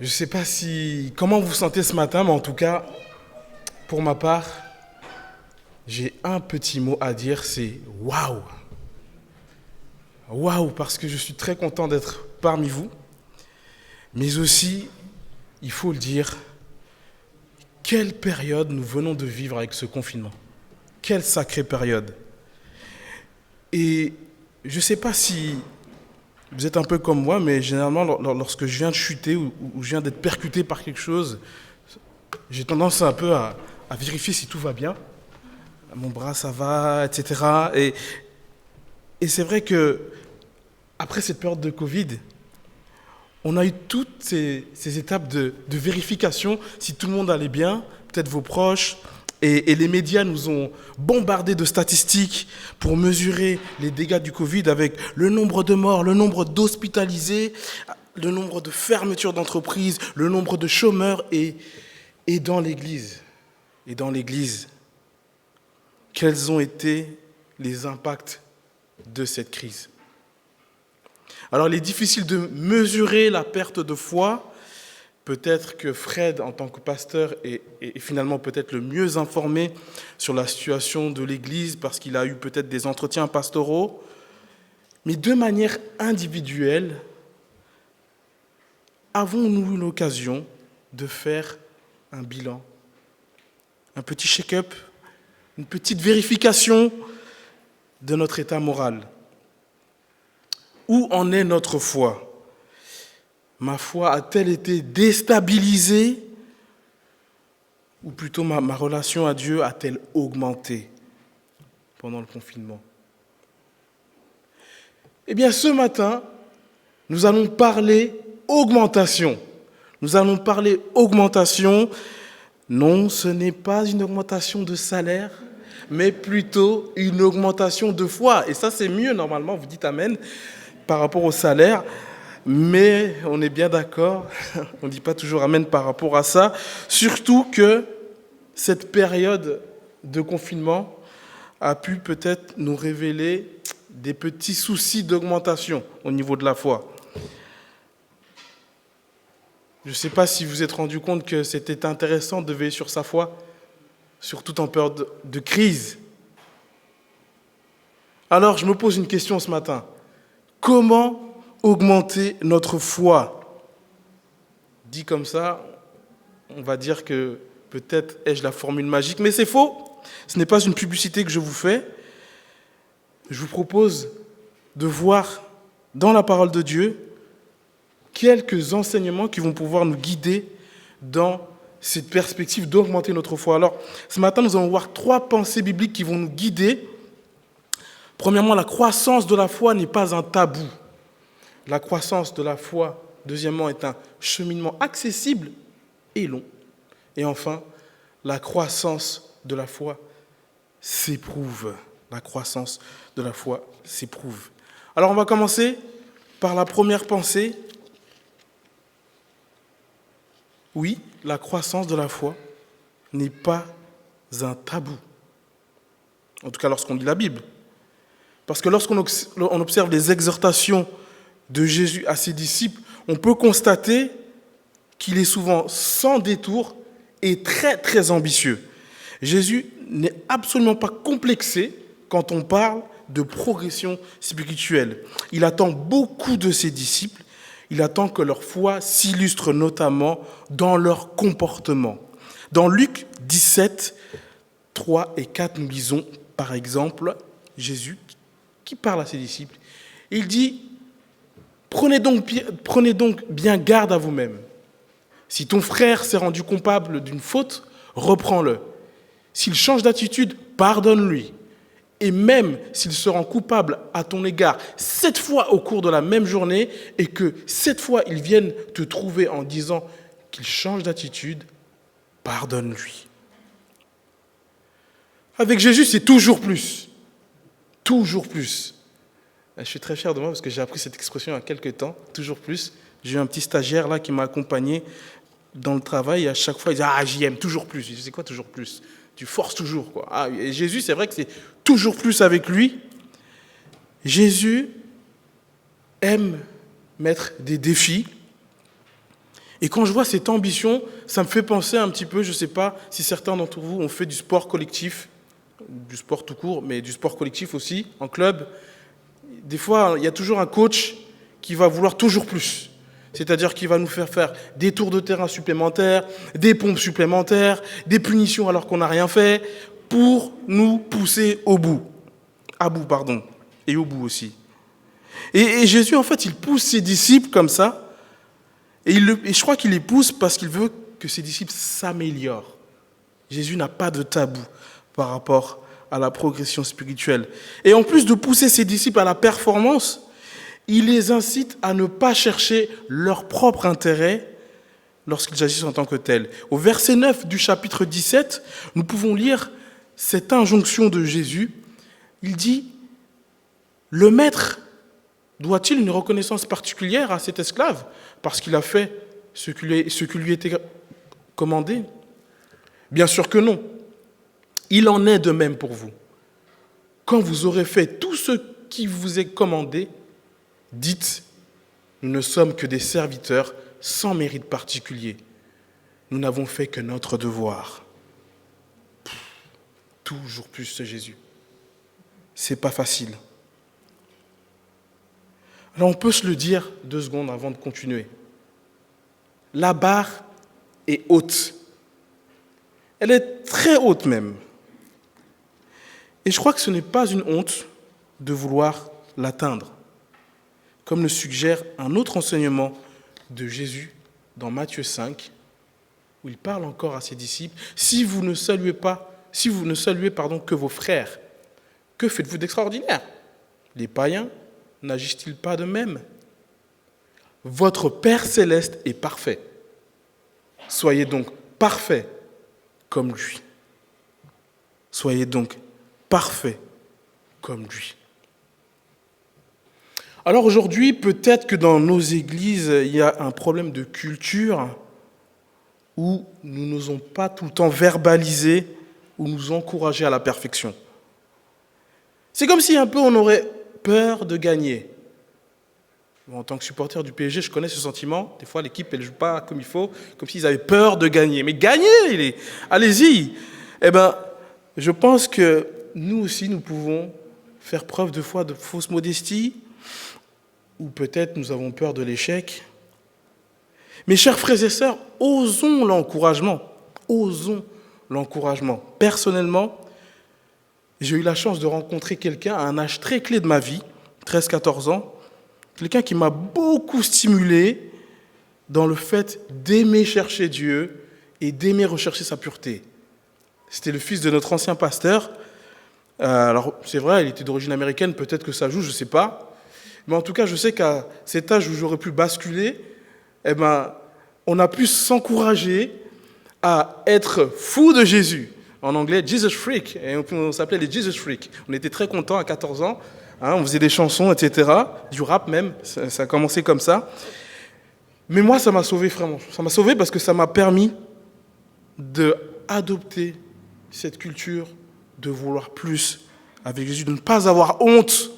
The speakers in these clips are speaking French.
Je ne sais pas comment vous vous sentez ce matin, mais en tout cas, pour ma part, j'ai un petit mot à dire, c'est waouh. Waouh, parce que je suis très content d'être parmi vous, mais aussi, il faut le dire, quelle période nous venons de vivre avec ce confinement. Quelle sacrée période. Et je ne sais pas si vous êtes un peu comme moi, mais généralement, lorsque je viens de chuter ou je viens d'être percuté par quelque chose, j'ai tendance un peu à vérifier si tout va bien. Mon bras, ça va, etc. Et c'est vrai que après cette période de Covid, on a eu toutes ces étapes de vérification si tout le monde allait bien, peut-être vos proches. Et les médias nous ont bombardés de statistiques pour mesurer les dégâts du Covid avec le nombre de morts, le nombre d'hospitalisés, le nombre de fermetures d'entreprises, le nombre de chômeurs et dans l'Église. Et dans l'Église, quels ont été les impacts de cette crise? Alors, il est difficile de mesurer la perte de foi. Peut-être que Fred, en tant que pasteur, est finalement peut-être le mieux informé sur la situation de l'Église parce qu'il a eu peut-être des entretiens pastoraux. Mais de manière individuelle, avons-nous eu l'occasion de faire un bilan, un petit check-up, une petite vérification de notre état moral? Où en est notre foi? Ma foi a-t-elle été déstabilisée? Ou plutôt ma relation à Dieu a-t-elle augmenté pendant le confinement? Eh bien, ce matin, nous allons parler augmentation. Nous allons parler augmentation. Non, ce n'est pas une augmentation de salaire, mais plutôt une augmentation de foi. Et ça, c'est mieux, normalement, vous dites Amen, par rapport au salaire. Mais on est bien d'accord, on ne dit pas toujours Amen par rapport à ça, surtout que cette période de confinement a pu peut-être nous révéler des petits soucis d'augmentation au niveau de la foi. Je ne sais pas si vous vous êtes rendu compte que c'était intéressant de veiller sur sa foi, surtout en période de crise. Alors, je me pose une question ce matin. Comment augmenter notre foi? Dit comme ça, on va dire que peut-être ai-je la formule magique, mais c'est faux. Ce n'est pas une publicité que je vous fais. Je vous propose de voir dans la parole de Dieu quelques enseignements qui vont pouvoir nous guider dans cette perspective d'augmenter notre foi. Alors, ce matin, nous allons voir 3 pensées bibliques qui vont nous guider. Premièrement, la croissance de la foi n'est pas un tabou. La croissance de la foi, deuxièmement, est un cheminement accessible et long. Et enfin, la croissance de la foi s'éprouve. La croissance de la foi s'éprouve. Alors, on va commencer par la première pensée. Oui, la croissance de la foi n'est pas un tabou. En tout cas, lorsqu'on lit la Bible. Parce que lorsqu'on observe les exhortations de Jésus à ses disciples, on peut constater qu'il est souvent sans détour et très, très ambitieux. Jésus n'est absolument pas complexé quand on parle de progression spirituelle. Il attend beaucoup de ses disciples. Il attend que leur foi s'illustre notamment dans leur comportement. Dans Luc 17, 3 et 4, nous lisons par exemple Jésus qui parle à ses disciples. Il dit: Prenez donc bien garde à vous-même. Si ton frère s'est rendu coupable d'une faute, reprends-le. S'il change d'attitude, pardonne-lui. Et même s'il se rend coupable à ton égard 7 fois au cours de la même journée et que 7 fois il vienne te trouver en disant qu'il change d'attitude, pardonne-lui. Avec Jésus, c'est toujours plus. Toujours plus. Je suis très fier de moi parce que j'ai appris cette expression il y a quelques temps, toujours plus. J'ai eu un petit stagiaire là qui m'a accompagné dans le travail et à chaque fois il dit: ah, j'y aime toujours plus. Je dis: c'est quoi toujours plus? Tu forces toujours, quoi. Ah, et Jésus, c'est vrai que c'est toujours plus avec lui. Jésus aime mettre des défis Et quand je vois cette ambition, ça me fait penser un petit peu, je ne sais pas si certains d'entre vous ont fait du sport collectif, du sport tout court, mais du sport collectif aussi, en club. Des fois, il y a toujours un coach qui va vouloir toujours plus. C'est-à-dire qu'il va nous faire des tours de terrain supplémentaires, des pompes supplémentaires, des punitions alors qu'on n'a rien fait, pour nous pousser au bout. À bout, pardon. Et au bout aussi. Et Jésus, en fait, il pousse ses disciples comme ça. Et je crois qu'il les pousse parce qu'il veut que ses disciples s'améliorent. Jésus n'a pas de tabou par rapport à la progression spirituelle. Et en plus de pousser ses disciples à la performance, il les incite à ne pas chercher leur propre intérêt lorsqu'ils agissent en tant que tels. Au verset 9 du chapitre 17, nous pouvons lire cette injonction de Jésus. Il dit, « Le maître doit-il une reconnaissance particulière à cet esclave parce qu'il a fait ce qui lui était commandé ? Bien sûr que non. Il en est de même pour vous. Quand vous aurez fait tout ce qui vous est commandé, dites, nous ne sommes que des serviteurs sans mérite particulier. Nous n'avons fait que notre devoir. » Toujours plus ce Jésus. C'est pas facile. Alors on peut se le dire 2 secondes avant de continuer. La barre est haute. Elle est très haute même. Et je crois que ce n'est pas une honte de vouloir l'atteindre, comme le suggère un autre enseignement de Jésus dans Matthieu 5, où il parle encore à ses disciples. Si vous ne saluez que vos frères, que faites-vous d'extraordinaire ? Les païens n'agissent-ils pas de même ? Votre Père céleste est parfait. Soyez donc parfaits comme lui. Soyez donc parfaits comme lui. Alors aujourd'hui, peut-être que dans nos églises, il y a un problème de culture où nous n'osons pas tout le temps verbaliser ou nous encourager à la perfection. C'est comme si un peu on aurait peur de gagner. En tant que supporter du PSG, je connais ce sentiment. Des fois, l'équipe, elle ne joue pas comme il faut, comme s'ils avaient peur de gagner. Mais gagnez, allez-y. Eh bien, je pense que nous aussi, nous pouvons faire preuve de foi de fausse modestie, ou peut-être nous avons peur de l'échec. Mes chers frères et sœurs, osons l'encouragement. Osons l'encouragement. Personnellement, j'ai eu la chance de rencontrer quelqu'un à un âge très clé de ma vie, 13-14 ans, quelqu'un qui m'a beaucoup stimulé dans le fait d'aimer chercher Dieu et d'aimer rechercher sa pureté. C'était le fils de notre ancien pasteur. Alors, c'est vrai, il était d'origine américaine, peut-être que ça joue, je ne sais pas. Mais en tout cas, je sais qu'à cet âge où j'aurais pu basculer, on a pu s'encourager à être fou de Jésus. En anglais, Jesus Freak. Et on s'appelait les Jesus Freak. On était très contents à 14 ans. On faisait des chansons, etc. Du rap même. Ça a commencé comme ça. Mais moi, ça m'a sauvé vraiment. Ça m'a sauvé parce que ça m'a permis d'adopter cette culture de vouloir plus avec Jésus, de ne pas avoir honte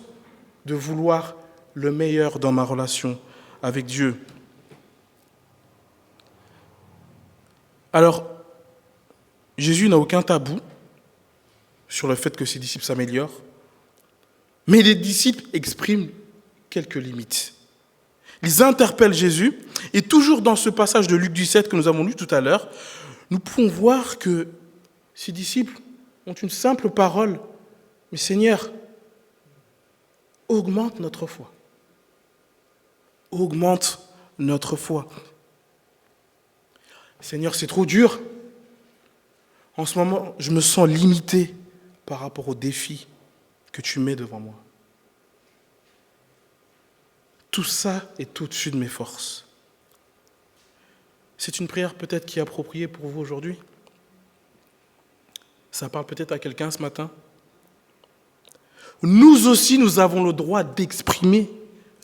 de vouloir le meilleur dans ma relation avec Dieu. Alors, Jésus n'a aucun tabou sur le fait que ses disciples s'améliorent, mais les disciples expriment quelques limites. Ils interpellent Jésus, et toujours dans ce passage de Luc 17 que nous avons lu tout à l'heure, nous pouvons voir que ces disciples ont une simple parole, mais Seigneur, augmente notre foi. Augmente notre foi. Seigneur, c'est trop dur. En ce moment, je me sens limité par rapport aux défis que tu mets devant moi. Tout ça est au-dessus de mes forces. C'est une prière peut-être qui est appropriée pour vous aujourd'hui. Ça parle peut-être à quelqu'un ce matin. Nous aussi, nous avons le droit d'exprimer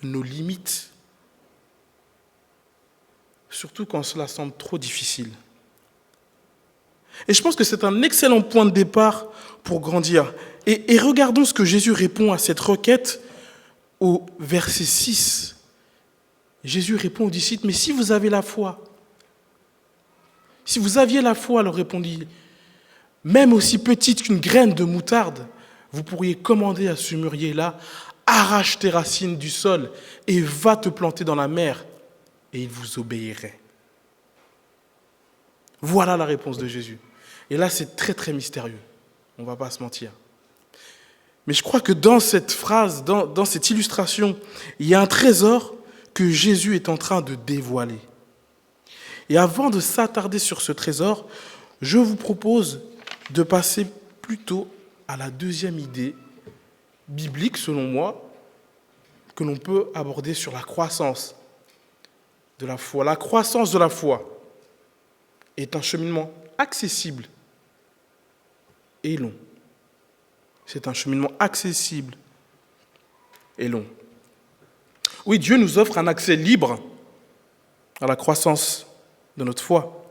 nos limites, surtout quand cela semble trop difficile. Et je pense que c'est un excellent point de départ pour grandir. Et regardons ce que Jésus répond à cette requête au verset 6. Jésus répond aux disciples, « Mais si vous avez la foi Si vous aviez la foi, leur répondit, même aussi petite qu'une graine de moutarde, vous pourriez commander à ce mûrier-là, arrache tes racines du sol et va te planter dans la mer, et il vous obéirait. Voilà la réponse de Jésus. Et là, c'est très, très mystérieux. On ne va pas se mentir. Mais je crois que dans cette phrase, dans cette illustration, il y a un trésor que Jésus est en train de dévoiler. Et avant de s'attarder sur ce trésor, je vous propose de passer plutôt à la deuxième idée biblique, selon moi, que l'on peut aborder sur la croissance de la foi. La croissance de la foi est un cheminement accessible et long. C'est un cheminement accessible et long. Oui, Dieu nous offre un accès libre à la croissance de notre foi.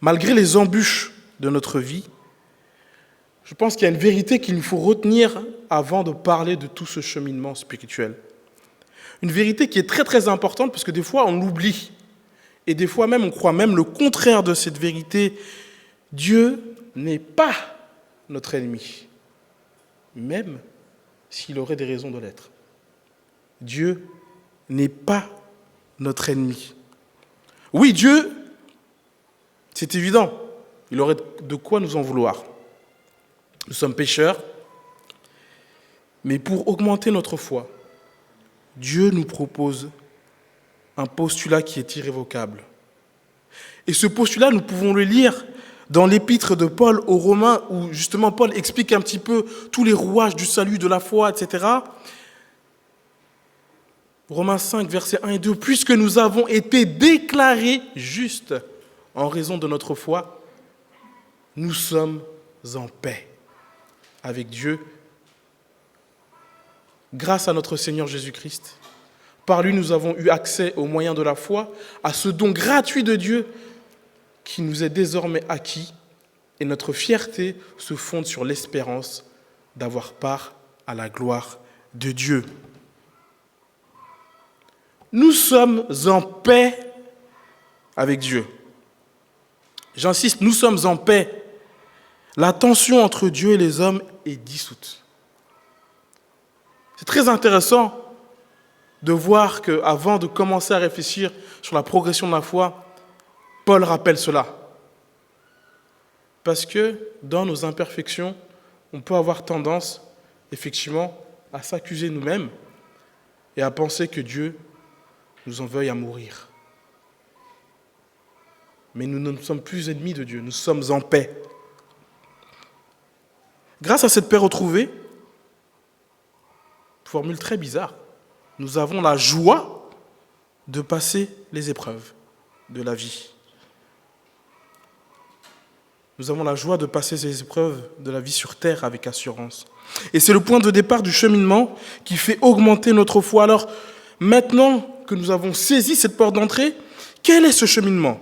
Malgré les embûches de notre vie, je pense qu'il y a une vérité qu'il nous faut retenir avant de parler de tout ce cheminement spirituel. Une vérité qui est très très importante parce que des fois on l'oublie. Et des fois même on croit même le contraire de cette vérité. Dieu n'est pas notre ennemi, même s'il aurait des raisons de l'être. Dieu n'est pas notre ennemi. Oui, Dieu, c'est évident, il aurait de quoi nous en vouloir. Nous sommes pécheurs, mais pour augmenter notre foi, Dieu nous propose un postulat qui est irrévocable. Et ce postulat, nous pouvons le lire dans l'épître de Paul aux Romains, où justement Paul explique un petit peu tous les rouages du salut, de la foi, etc. Romains 5, versets 1 et 2. « Puisque nous avons été déclarés justes en raison de notre foi, nous sommes en paix avec Dieu grâce à notre Seigneur Jésus-Christ. Par lui, nous avons eu accès au moyen de la foi à ce don gratuit de Dieu qui nous est désormais acquis, et notre fierté se fonde sur l'espérance d'avoir part à la gloire de Dieu. » Nous sommes en paix avec Dieu. J'insiste, nous sommes en paix. La tension entre Dieu et les hommes est dissoute. C'est très intéressant de voir qu'avant de commencer à réfléchir sur la progression de la foi, Paul rappelle cela. Parce que dans nos imperfections, on peut avoir tendance, effectivement, à s'accuser nous-mêmes et à penser que Dieu nous en veuille à mourir. Mais nous ne sommes plus ennemis de Dieu, nous sommes en paix. Grâce à cette paix retrouvée, formule très bizarre, nous avons la joie de passer les épreuves de la vie. Nous avons la joie de passer ces épreuves de la vie sur terre avec assurance. Et c'est le point de départ du cheminement qui fait augmenter notre foi. Alors, maintenant que nous avons saisi cette porte d'entrée, quel est ce cheminement ?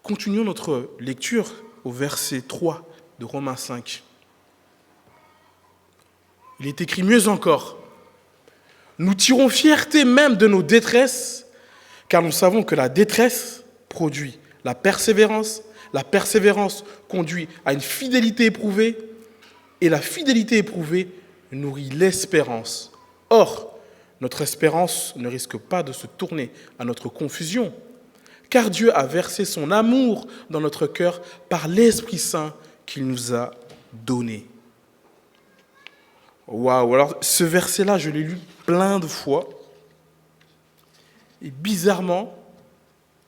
Continuons notre lecture au verset 3 de Romains 5. Il est écrit mieux encore. Nous tirons fierté même de nos détresses, car nous savons que la détresse produit la persévérance conduit à une fidélité éprouvée, et la fidélité éprouvée nourrit l'espérance. Or, notre espérance ne risque pas de se tourner à notre confusion, car Dieu a versé son amour dans notre cœur par l'Esprit Saint qu'il nous a donné. Waouh! Alors, ce verset-là, je l'ai lu plein de fois. Et bizarrement,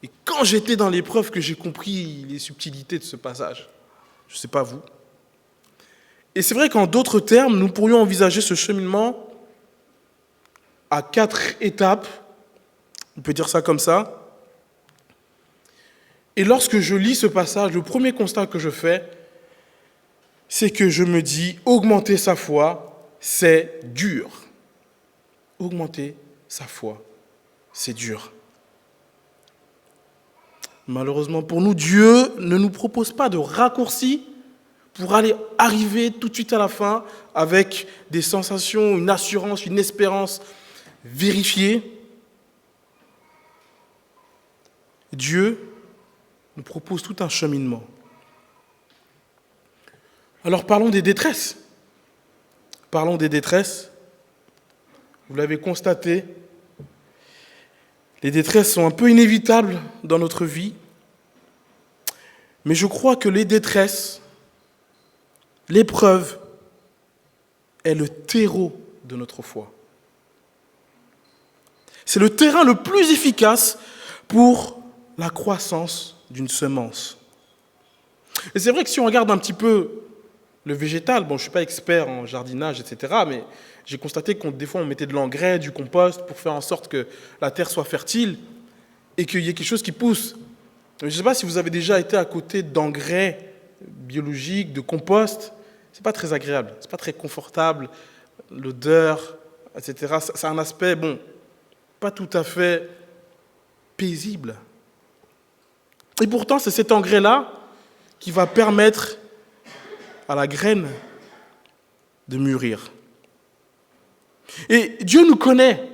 et quand j'étais dans l'épreuve que j'ai compris les subtilités de ce passage, je ne sais pas vous. Et c'est vrai qu'en d'autres termes, nous pourrions envisager ce cheminement à 4 étapes, on peut dire ça comme ça. Et lorsque je lis ce passage, le premier constat que je fais, c'est que je me dis, augmenter sa foi, c'est dur. Augmenter sa foi, c'est dur. Malheureusement pour nous, Dieu ne nous propose pas de raccourcis pour arriver tout de suite à la fin avec des sensations, une assurance, une espérance vérifiée. Dieu nous propose tout un cheminement. Alors parlons des détresses. Parlons des détresses. Vous l'avez constaté, les détresses sont un peu inévitables dans notre vie, mais je crois que les détresses, l'épreuve, est le terreau de notre foi. C'est le terrain le plus efficace pour la croissance d'une semence. Et c'est vrai que si on regarde un petit peu le végétal, bon, je ne suis pas expert en jardinage, etc., mais j'ai constaté que des fois on mettait de l'engrais, du compost pour faire en sorte que la terre soit fertile et qu'il y ait quelque chose qui pousse. Je ne sais pas si vous avez déjà été à côté d'engrais biologiques, de compost. Ce n'est pas très agréable, ce n'est pas très confortable, l'odeur, etc. Ça a un aspect, bon, pas tout à fait paisible. Et pourtant, c'est cet engrais-là qui va permettre à la graine de mûrir. Et Dieu nous connaît,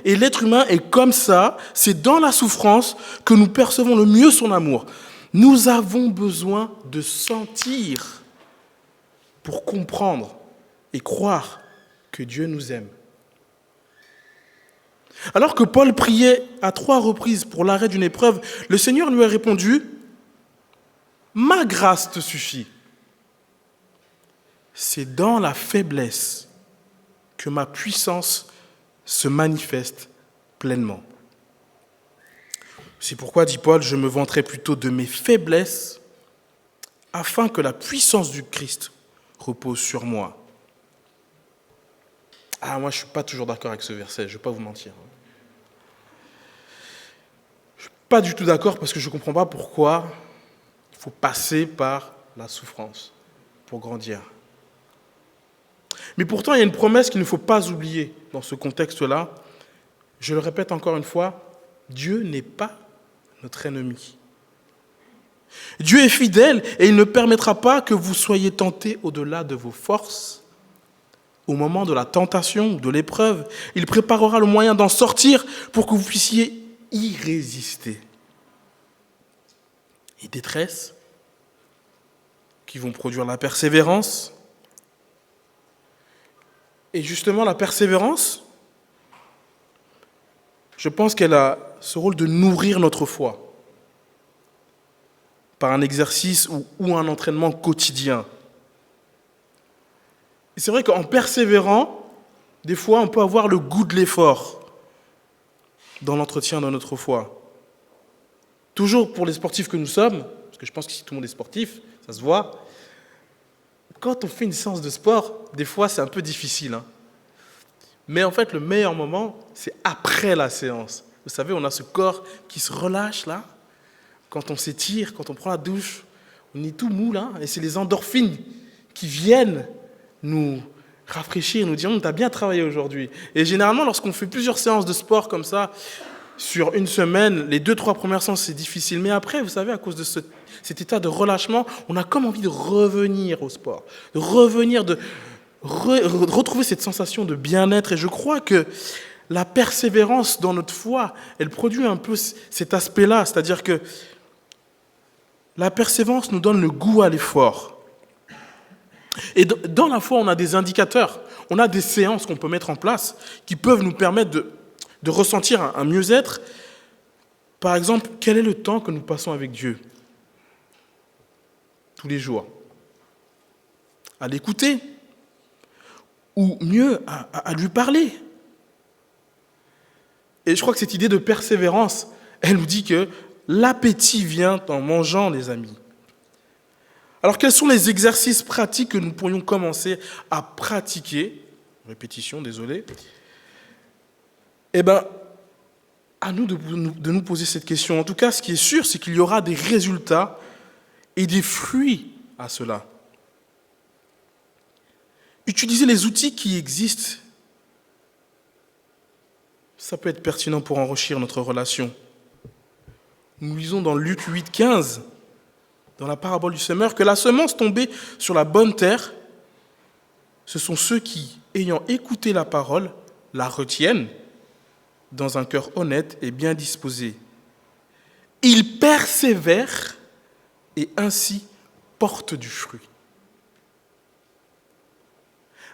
et l'être humain est comme ça. C'est dans la souffrance que nous percevons le mieux son amour. Nous avons besoin de sentir pour comprendre et croire que Dieu nous aime. Alors que Paul priait à 3 reprises pour l'arrêt d'une épreuve, le Seigneur lui a répondu « Ma grâce te suffit. C'est dans la faiblesse que ma puissance se manifeste pleinement. » C'est pourquoi, dit Paul, je me vanterai plutôt de mes faiblesses afin que la puissance du Christ repose sur moi. Ah, moi, je ne suis pas toujours d'accord avec ce verset, je ne vais pas vous mentir. Je ne suis pas du tout d'accord parce que je ne comprends pas pourquoi il faut passer par la souffrance pour grandir. Mais pourtant, il y a une promesse qu'il ne faut pas oublier dans ce contexte-là. Je le répète encore une fois, Dieu n'est pas notre ennemi. Dieu est fidèle et il ne permettra pas que vous soyez tentés au-delà de vos forces. Au moment de la tentation ou de l'épreuve, il préparera le moyen d'en sortir pour que vous puissiez y résister. Et détresse qui vont produire la persévérance. Et justement, la persévérance, je pense qu'elle a ce rôle de nourrir notre foi par un exercice ou un entraînement quotidien. Et c'est vrai qu'en persévérant, des fois, on peut avoir le goût de l'effort dans l'entretien de notre foi. Toujours pour les sportifs que nous sommes, parce que je pense que si tout le monde est sportif, ça se voit, quand on fait une séance de sport, des fois, c'est un peu difficile. Mais en fait, le meilleur moment, c'est après la séance. Vous savez, on a ce corps qui se relâche, là. Quand on s'étire, quand on prend la douche, on est tout mou, là. Et c'est les endorphines qui viennent nous rafraîchir, nous dire « t'as bien travaillé aujourd'hui ». Et généralement, lorsqu'on fait plusieurs séances de sport comme ça, sur une semaine, les 2-3 premières séances, c'est difficile. Mais après, vous savez, à cause de cet état de relâchement, on a comme envie de revenir au sport, de revenir, de retrouver cette sensation de bien-être. Et je crois que la persévérance dans notre foi, elle produit un peu cet aspect-là. C'est-à-dire que la persévérance nous donne le goût à l'effort. Et dans la foi, on a des indicateurs, on a des séances qu'on peut mettre en place qui peuvent nous permettre de ressentir un mieux-être. Par exemple, quel est le temps que nous passons avec Dieu tous les jours? À l'écouter, ou mieux, à lui parler. Et je crois que cette idée de persévérance, elle nous dit que l'appétit vient en mangeant, les amis. Alors, quels sont les exercices pratiques que nous pourrions commencer à pratiquer? Répétition, désolé. Eh bien, à nous de nous poser cette question. En tout cas, ce qui est sûr, c'est qu'il y aura des résultats et des fruits à cela. Utiliser les outils qui existent, ça peut être pertinent pour enrichir notre relation. Nous lisons dans Luc 8, 15, dans la parabole du semeur, que la semence tombée sur la bonne terre, ce sont ceux qui, ayant écouté la parole, la retiennent dans un cœur honnête et bien disposé. il persévère et ainsi porte du fruit.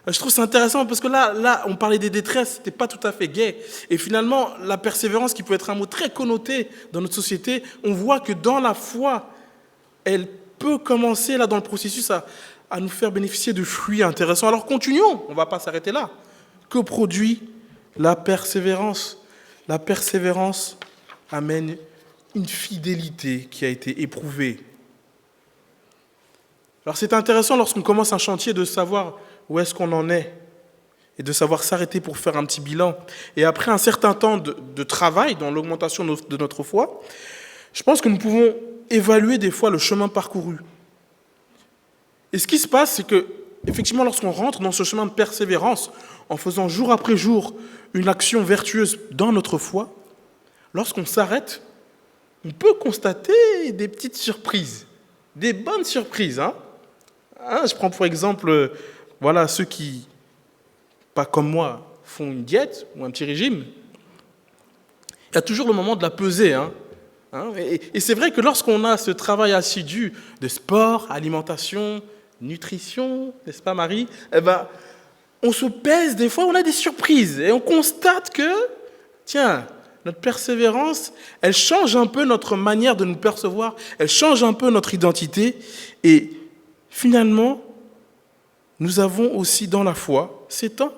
Je trouve ça intéressant parce que là, on parlait des détresses, c'était pas tout à fait gai. Et finalement, la persévérance, qui peut être un mot très connoté dans notre société, on voit que dans la foi, elle peut commencer là dans le processus à nous faire bénéficier de fruits intéressants. Alors continuons, on ne va pas s'arrêter là. Que produit la persévérance? La persévérance amène une fidélité qui a été éprouvée. Alors c'est intéressant lorsqu'on commence un chantier de savoir où est-ce qu'on en est et de savoir s'arrêter pour faire un petit bilan. Et après un certain temps de travail dans l'augmentation de notre foi, je pense que nous pouvons évaluer des fois le chemin parcouru. Et ce qui se passe, c'est que, effectivement, lorsqu'on rentre dans ce chemin de persévérance, en faisant jour après jour une action vertueuse dans notre foi, lorsqu'on s'arrête, on peut constater des petites surprises, des bonnes surprises. Je prends pour exemple, ceux qui, pas comme moi, font une diète ou un petit régime. Il y a toujours le moment de la pesée. Et c'est vrai que lorsqu'on a ce travail assidu de sport, alimentation, nutrition, n'est-ce pas Marie? On se pèse, des fois on a des surprises et on constate que, tiens, notre persévérance, elle change un peu notre manière de nous percevoir, elle change un peu notre identité et finalement, nous avons aussi dans la foi ces temps.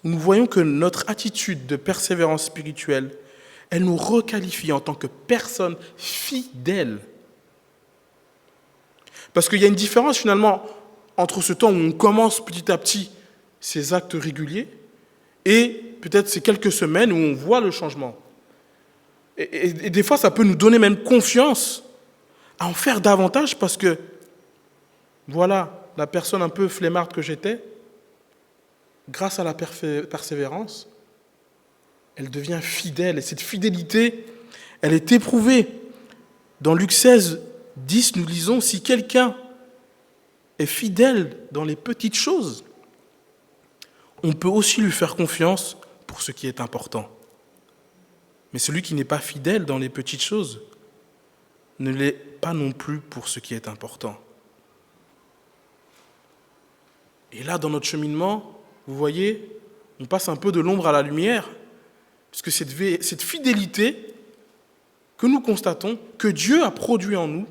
Nous voyons que notre attitude de persévérance spirituelle, elle nous requalifie en tant que personne fidèle. Parce qu'il y a une différence finalement entre ce temps où on commence petit à petit ces actes réguliers et peut-être ces quelques semaines où on voit le changement. Et des fois, ça peut nous donner même confiance à en faire davantage parce que, voilà, la personne un peu flemmarde que j'étais, grâce à la persévérance, elle devient fidèle. Et cette fidélité, elle est éprouvée. Dans Luc 16, 10, nous lisons, si quelqu'un est fidèle dans les petites choses, on peut aussi lui faire confiance pour ce qui est important. Mais celui qui n'est pas fidèle dans les petites choses ne l'est pas non plus pour ce qui est important. Et là, dans notre cheminement, vous voyez, on passe un peu de l'ombre à la lumière, puisque cette fidélité que nous constatons, que Dieu a produit en nous,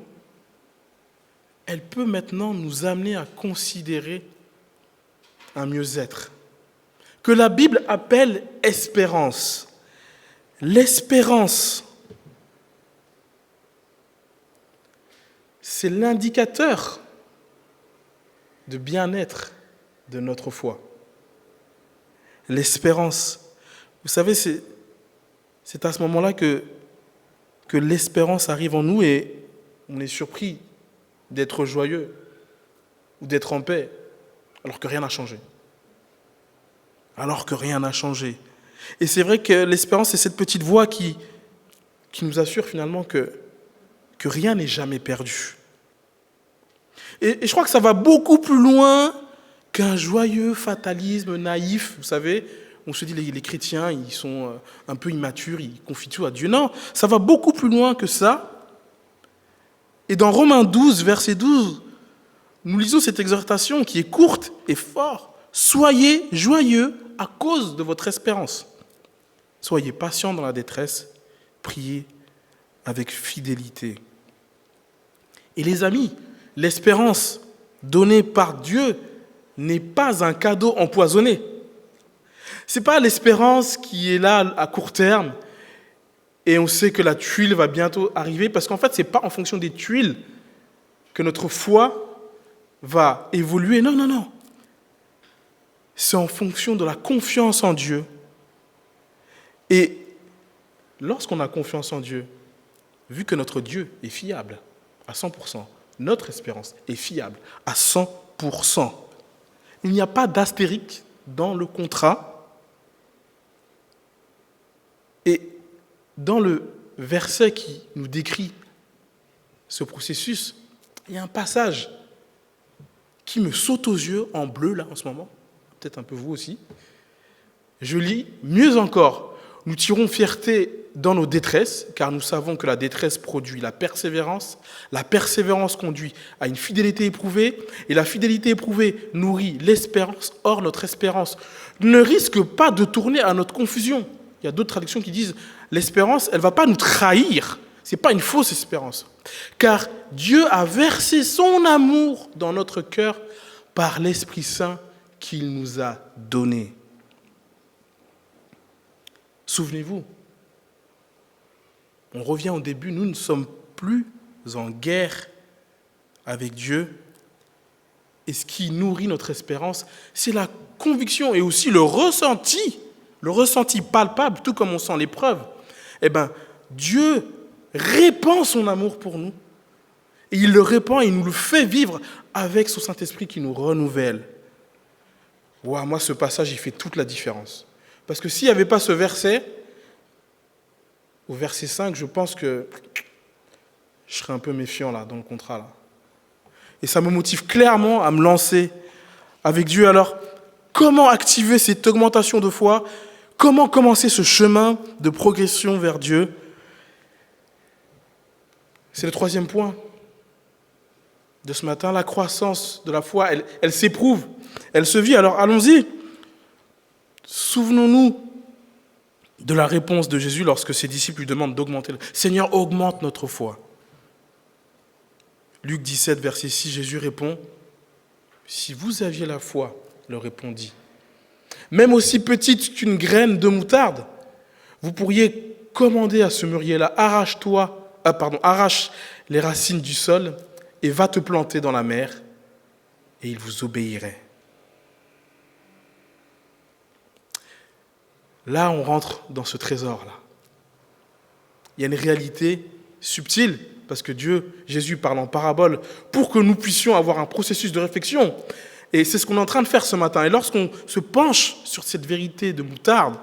elle peut maintenant nous amener à considérer un mieux-être, que la Bible appelle espérance. L'espérance, c'est l'indicateur de bien-être de notre foi. L'espérance, vous savez, c'est à ce moment-là que l'espérance arrive en nous et on est surpris d'être joyeux ou d'être en paix alors que rien n'a changé. Alors que rien n'a changé. Et c'est vrai que l'espérance, c'est cette petite voix qui nous assure finalement que rien n'est jamais perdu. Et je crois que ça va beaucoup plus loin qu'un joyeux fatalisme naïf. Vous savez, on se dit les chrétiens, ils sont un peu immatures, ils confient tout à Dieu. Non, ça va beaucoup plus loin que ça. Et dans Romains 12, verset 12, nous lisons cette exhortation qui est courte et forte. Soyez joyeux à cause de votre espérance. Soyez patients dans la détresse, priez avec fidélité. Et les amis, l'espérance donnée par Dieu n'est pas un cadeau empoisonné. Ce n'est pas l'espérance qui est là à court terme et on sait que la tuile va bientôt arriver parce qu'en fait, ce n'est pas en fonction des tuiles que notre foi va évoluer. Non, non, non. C'est en fonction de la confiance en Dieu. Et lorsqu'on a confiance en Dieu, vu que notre Dieu est fiable à 100%, notre espérance est fiable à 100%. Il n'y a pas d'astérique dans le contrat. Et dans le verset qui nous décrit ce processus, il y a un passage qui me saute aux yeux en bleu là en ce moment, peut-être un peu vous aussi. Je lis, mieux encore, nous tirons fierté dans nos détresses, car nous savons que la détresse produit la persévérance conduit à une fidélité éprouvée, et la fidélité éprouvée nourrit l'espérance. Or, notre espérance ne risque pas de tourner à notre confusion. Il y a d'autres traductions qui disent l'espérance, elle ne va pas nous trahir. Ce n'est pas une fausse espérance. Car Dieu a versé son amour dans notre cœur par l'Esprit Saint qu'il nous a donné. Souvenez-vous, on revient au début, nous ne sommes plus en guerre avec Dieu. Et ce qui nourrit notre espérance, c'est la conviction et aussi le ressenti palpable, tout comme on sent l'épreuve. Dieu répand son amour pour nous. Et il le répand et il nous le fait vivre avec son Saint-Esprit qui nous renouvelle. Wow, moi, ce passage, il fait toute la différence. Parce que s'il n'y avait pas ce verset, au verset 5, je pense que je serais un peu méfiant là, dans le contrat. Là. Et ça me motive clairement à me lancer avec Dieu. Alors, comment activer cette augmentation de foi? Comment commencer ce chemin de progression vers Dieu? C'est le troisième point de ce matin. La croissance de la foi, elle s'éprouve, elle se vit. Alors, allons-y. Souvenons-nous de la réponse de Jésus lorsque ses disciples lui demandent d'augmenter. Seigneur, augmente notre foi. Luc 17, verset 6, Jésus répond, « Si vous aviez la foi, leur répondit, même aussi petite qu'une graine de moutarde, vous pourriez commander à ce mûrier-là, arrache les racines du sol et va te planter dans la mer, et il vous obéirait. » Là, on rentre dans ce trésor-là. Il y a une réalité subtile, parce que Jésus parle en parabole, pour que nous puissions avoir un processus de réflexion. Et c'est ce qu'on est en train de faire ce matin. Et lorsqu'on se penche sur cette vérité de moutarde,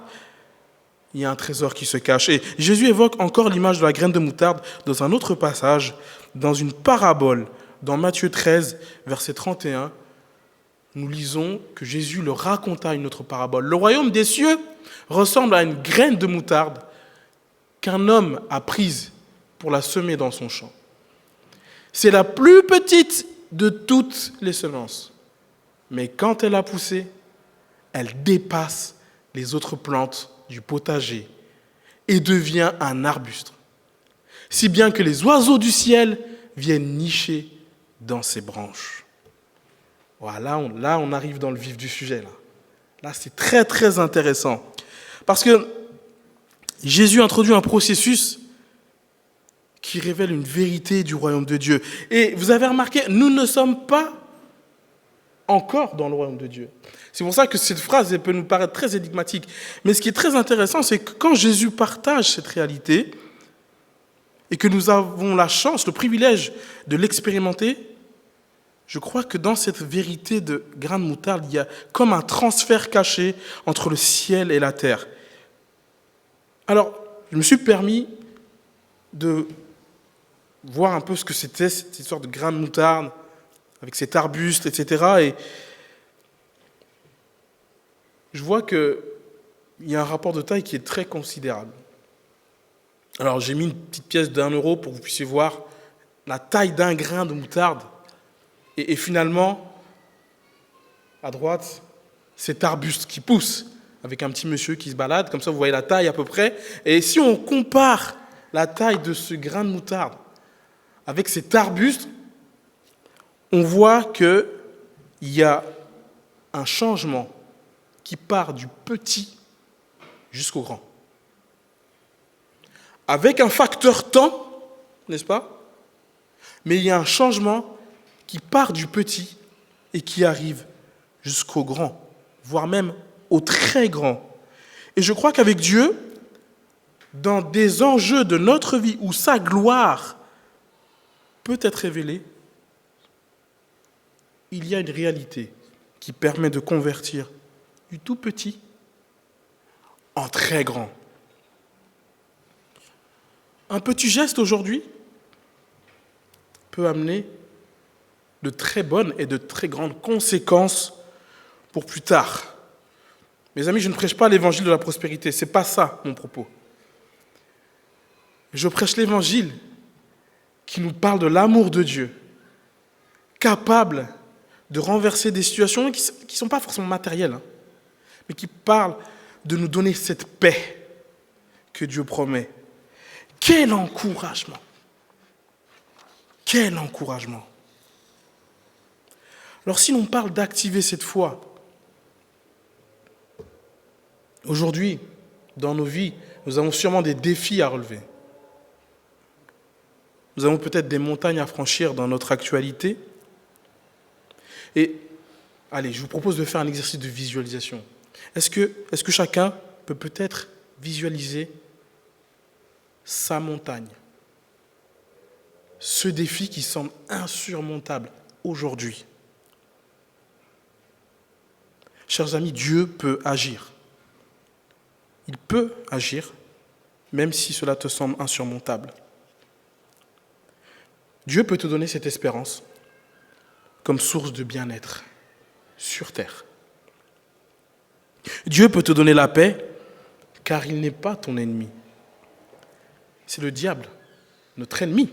il y a un trésor qui se cache. Et Jésus évoque encore l'image de la graine de moutarde dans un autre passage, dans une parabole, dans Matthieu 13, verset 31. Nous lisons que Jésus leur raconta une autre parabole. Le royaume des cieux ressemble à une graine de moutarde qu'un homme a prise pour la semer dans son champ. C'est la plus petite de toutes les semences. Mais quand elle a poussé, elle dépasse les autres plantes du potager et devient un arbuste, si bien que les oiseaux du ciel viennent nicher dans ses branches. Voilà, là, on arrive dans le vif du sujet. Là, c'est très, très intéressant. Parce que Jésus introduit un processus qui révèle une vérité du royaume de Dieu. Et vous avez remarqué, nous ne sommes pas encore dans le royaume de Dieu. C'est pour ça que cette phrase elle peut nous paraître très énigmatique. Mais ce qui est très intéressant, c'est que quand Jésus partage cette réalité et que nous avons la chance, le privilège de l'expérimenter, je crois que dans cette vérité de grain de moutarde, il y a comme un transfert caché entre le ciel et la terre. Alors, je me suis permis de voir un peu ce que c'était, cette histoire de grain de moutarde, avec cet arbuste, etc. Et je vois qu'il y a un rapport de taille qui est très considérable. Alors, j'ai mis une petite pièce d'1 euro pour que vous puissiez voir la taille d'un grain de moutarde. Et finalement, à droite, cet arbuste qui pousse, avec un petit monsieur qui se balade, comme ça vous voyez la taille à peu près. Et si on compare la taille de ce grain de moutarde avec cet arbuste, on voit qu'il y a un changement qui part du petit jusqu'au grand. Avec un facteur temps, n'est-ce pas? Mais il y a un changement qui part du petit et qui arrive jusqu'au grand, voire même au très grand. Et je crois qu'avec Dieu, dans des enjeux de notre vie où sa gloire peut être révélée, il y a une réalité qui permet de convertir du tout petit en très grand. Un petit geste aujourd'hui peut amener de très bonnes et de très grandes conséquences pour plus tard. Mes amis, je ne prêche pas l'évangile de la prospérité, ce n'est pas ça mon propos. Je prêche l'évangile qui nous parle de l'amour de Dieu, capable de renverser des situations qui ne sont pas forcément matérielles, mais qui parlent de nous donner cette paix que Dieu promet. Quel encouragement! Quel encouragement! Alors si l'on parle d'activer cette foi, aujourd'hui, dans nos vies, nous avons sûrement des défis à relever. Nous avons peut-être des montagnes à franchir dans notre actualité. Et, allez, je vous propose de faire un exercice de visualisation. Est-ce que chacun peut peut-être visualiser sa montagne, ce défi qui semble insurmontable aujourd'hui? Chers amis, Dieu peut agir. Il peut agir, même si cela te semble insurmontable. Dieu peut te donner cette espérance comme source de bien-être sur terre. Dieu peut te donner la paix, car il n'est pas ton ennemi. C'est le diable, notre ennemi,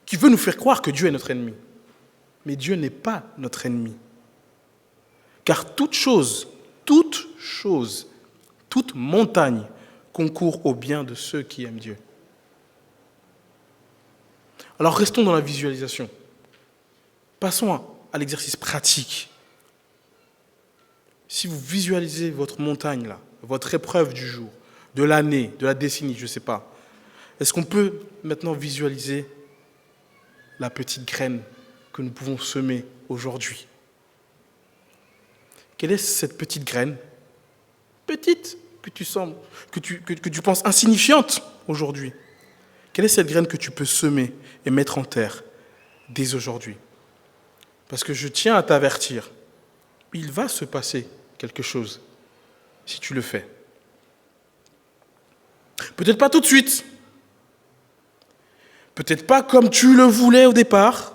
qui veut nous faire croire que Dieu est notre ennemi. Mais Dieu n'est pas notre ennemi. Car toute montagne concourt au bien de ceux qui aiment Dieu. Alors restons dans la visualisation. Passons à l'exercice pratique. Si vous visualisez votre montagne, là, votre épreuve du jour, de l'année, de la décennie, je ne sais pas, est-ce qu'on peut maintenant visualiser la petite graine que nous pouvons semer aujourd'hui? Quelle est cette petite graine, petite, que tu penses insignifiante aujourd'hui? Quelle est cette graine que tu peux semer et mettre en terre dès aujourd'hui? Parce que je tiens à t'avertir, il va se passer quelque chose si tu le fais. Peut-être pas tout de suite, peut-être pas comme tu le voulais au départ,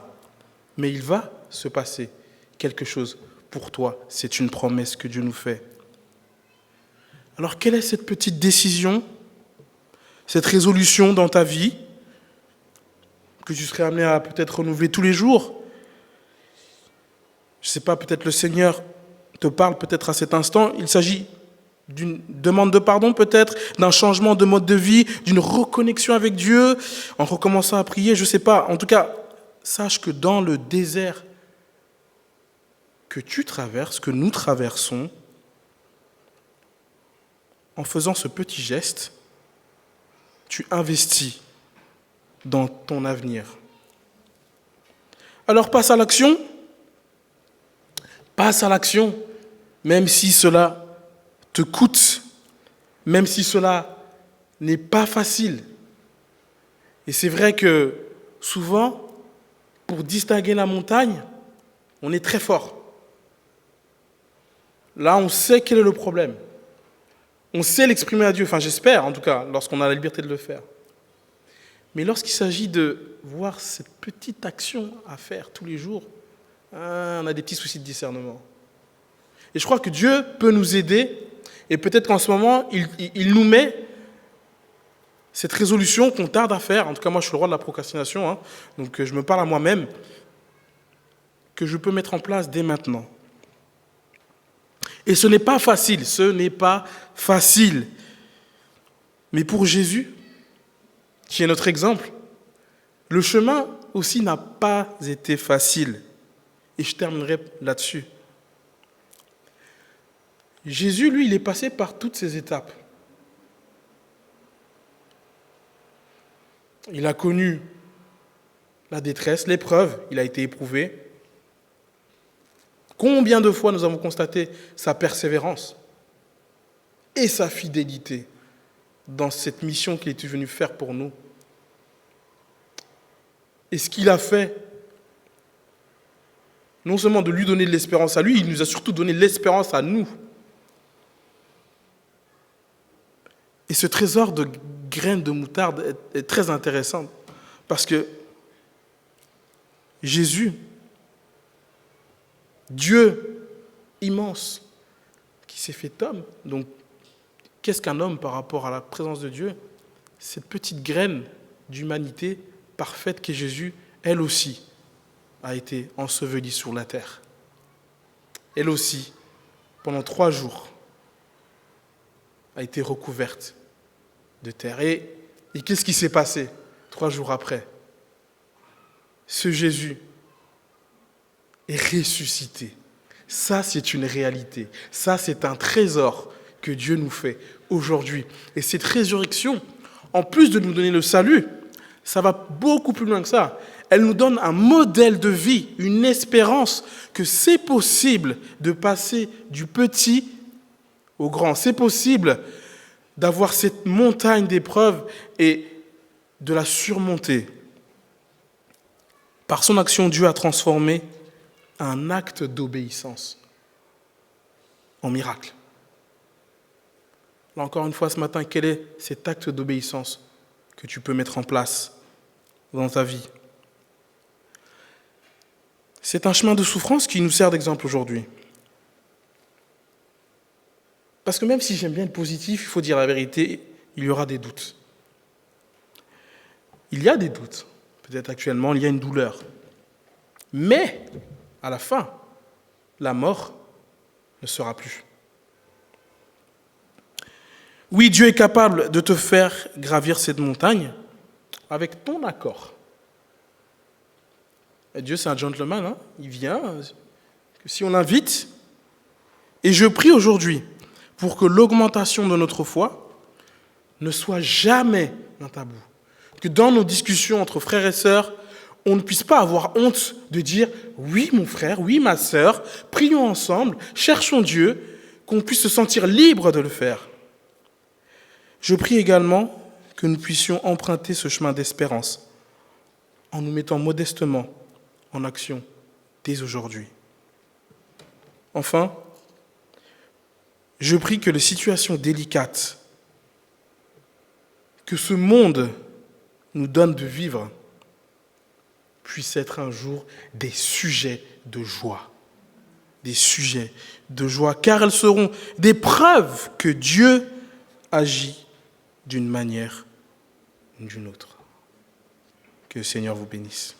mais il va se passer quelque chose pour toi. C'est une promesse que Dieu nous fait. Alors, quelle est cette petite décision, cette résolution dans ta vie que tu serais amené à peut-être renouveler tous les jours? Je ne sais pas, peut-être le Seigneur te parle peut-être à cet instant. Il s'agit d'une demande de pardon peut-être, d'un changement de mode de vie, d'une reconnexion avec Dieu, en recommençant à prier, je ne sais pas. En tout cas, sache que dans le désert que tu traverses, que nous traversons, en faisant ce petit geste, tu investis dans ton avenir. Alors passe à l'action, même si cela te coûte, même si cela n'est pas facile. Et c'est vrai que souvent, pour distinguer la montagne, on est très fort. Là, on sait quel est le problème. On sait l'exprimer à Dieu, enfin j'espère en tout cas, lorsqu'on a la liberté de le faire. Mais lorsqu'il s'agit de voir cette petite action à faire tous les jours, on a des petits soucis de discernement. Et je crois que Dieu peut nous aider, et peut-être qu'en ce moment, il nous met cette résolution qu'on tarde à faire. En tout cas, moi je suis le roi de la procrastination, donc je me parle à moi-même, que je peux mettre en place dès maintenant. Et ce n'est pas facile. Mais pour Jésus, qui est notre exemple, le chemin aussi n'a pas été facile. Et je terminerai là-dessus. Jésus, lui, il est passé par toutes ces étapes. Il a connu la détresse, l'épreuve, il a été éprouvé. Combien de fois nous avons constaté sa persévérance et sa fidélité dans cette mission qu'il est venu faire pour nous. Et ce qu'il a fait, non seulement de lui donner de l'espérance à lui, il nous a surtout donné l'espérance à nous. Et ce trésor de graines de moutarde est très intéressant parce que Jésus, Dieu immense, qui s'est fait homme, donc qu'est-ce qu'un homme par rapport à la présence de Dieu? cette petite graine d'humanité parfaite qu'est Jésus, elle aussi, a été ensevelie sur la terre. Elle aussi, pendant 3 jours, a été recouverte de terre. Et qu'est-ce qui s'est passé 3 jours après? Ce Jésus est ressuscité. Ça, c'est une réalité. Ça, c'est un trésor que Dieu nous fait aujourd'hui. Et cette résurrection, en plus de nous donner le salut, ça va beaucoup plus loin que ça. Elle nous donne un modèle de vie, une espérance que c'est possible de passer du petit au grand. C'est possible d'avoir cette montagne d'épreuves et de la surmonter. Par son action, Dieu a transformé un acte d'obéissance en miracle. Là encore une fois ce matin, quel est cet acte d'obéissance que tu peux mettre en place dans ta vie? C'est un chemin de souffrance qui nous sert d'exemple aujourd'hui. Parce que même si j'aime bien le positif, il faut dire la vérité, il y aura des doutes. Il y a des doutes. Peut-être actuellement, il y a une douleur. Mais, à la fin, la mort ne sera plus. Oui, Dieu est capable de te faire gravir cette montagne avec ton accord. Et Dieu, c'est un gentleman, hein? Il vient, si on l'invite. Et je prie aujourd'hui pour que l'augmentation de notre foi ne soit jamais un tabou. Que dans nos discussions entre frères et sœurs, on ne puisse pas avoir honte de dire « Oui, mon frère, oui, ma sœur, prions ensemble, cherchons Dieu », qu'on puisse se sentir libre de le faire. Je prie également que nous puissions emprunter ce chemin d'espérance en nous mettant modestement en action dès aujourd'hui. Enfin, je prie que les situations délicates que ce monde nous donne de vivre puissent être un jour des sujets de joie. Des sujets de joie, car elles seront des preuves que Dieu agit d'une manière ou d'une autre. Que le Seigneur vous bénisse.